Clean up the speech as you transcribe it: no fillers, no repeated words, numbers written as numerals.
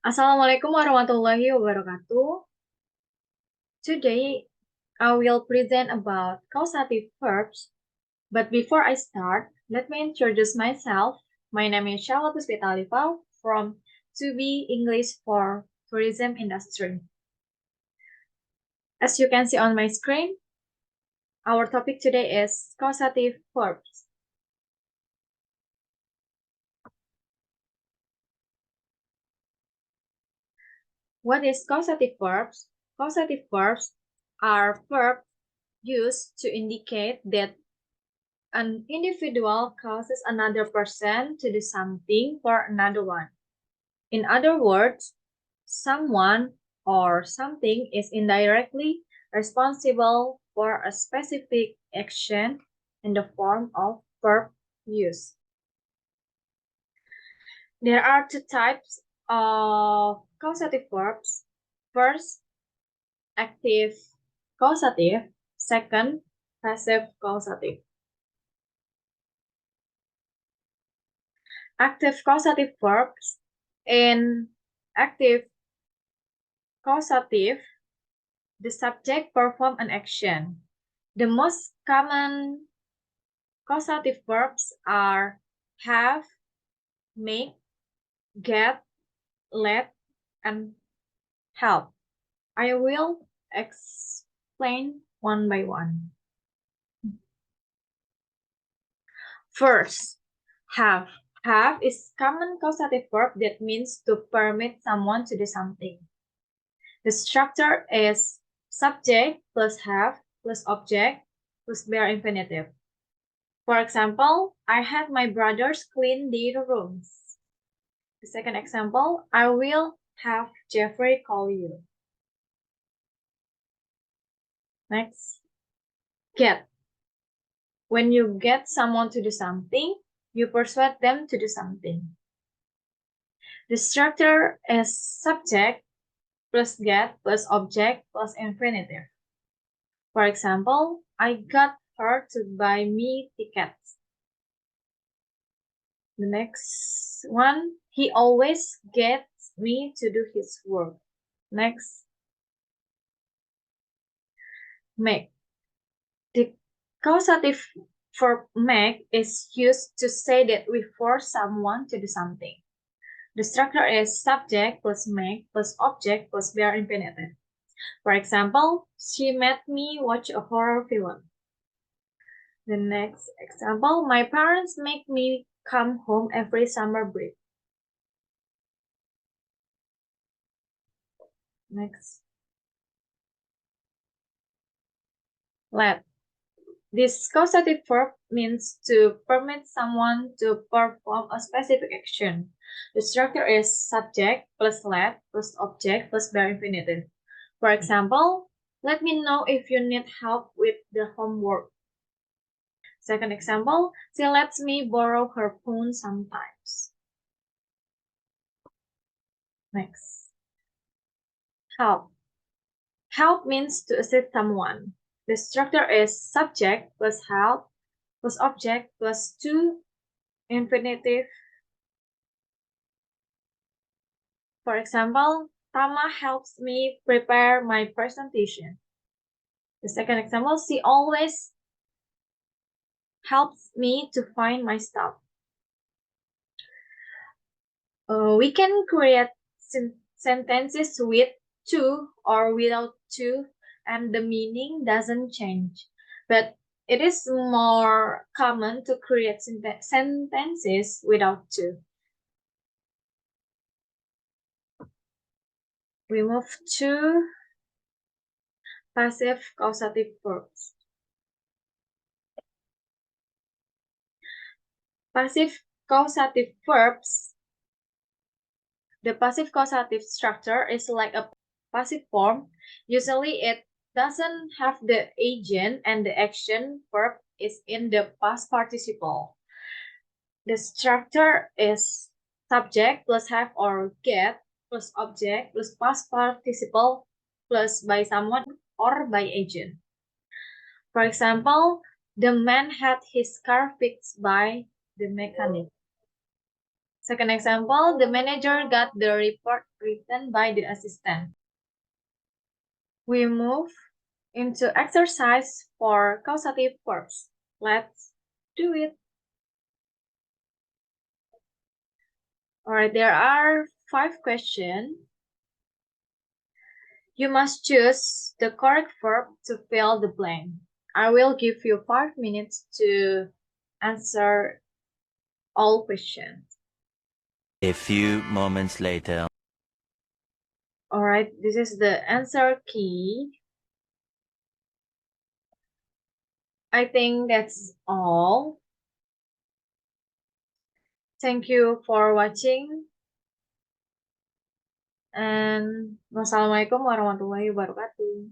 Assalamualaikum warahmatullahi wabarakatuh. Today, I will present about causative verbs. But before I start, let me introduce myself. My name is Syahlaa Puspita from 2B English for Tourism Industry. As you can see on my screen, our topic today is causative verbs. What is causative verbs? Causative verbs are verbs used to indicate that an individual causes another person to do something for another one. In other words, someone or something is indirectly responsible for a specific action in the form of verb use. There are two types of causative verbs. First, active causative. Second, passive causative. Active causative verbs. In active causative, the subject performs an action. The most common causative verbs are have, make, get, let, and help. I will explain one by one. First, have. Have is common causative verb that means to permit someone to do something. The structure is subject plus have plus object plus bare infinitive. For example, I had my brothers clean their rooms. The second example, I will have Jeffrey call you. Next, get. When you get someone to do something, you persuade them to do something. The structure is subject plus get plus object plus infinitive. For example, I got her to buy me tickets. The next one, he always gets me to do his work. Next, make. The causative verb make is used to say that we force someone to do something. The structure is subject plus make plus object plus bare infinitive. For example, she made me watch a horror film. The next example, my parents make me come home every summer break. Next. Let. This causative verb means to permit someone to perform a specific action. The structure is subject plus let plus object plus bare infinitive. For example, let me know if you need help with the homework. Second example, she lets me borrow her phone sometimes. Next. Help. Help means to assist someone. The structure is subject plus help plus object plus to infinitive. For example, Tama helps me prepare my presentation. The second example, she always helps me to find my stuff. We can create sentences with to or without to, and the meaning doesn't change. But it is more common to create sentences without to. We move to passive causative verbs. Passive causative verbs. The passive causative structure is like a passive form. Usually it doesn't have the agent and the action verb is in the past participle. The structure is subject plus have or get plus object plus past participle plus by someone or by agent. For example, the man had his car fixed by the mechanic. Second example, the manager got the report written by the assistant. We move into exercise for causative verbs. Let's do it. Alright, there are 5 questions. You must choose the correct verb to fill the blank. I will give you 5 minutes to answer all questions. A few moments later. Alright, this is the answer key. I think that's all. Thank you for watching. And wassalamualaikum warahmatullahi wabarakatuh.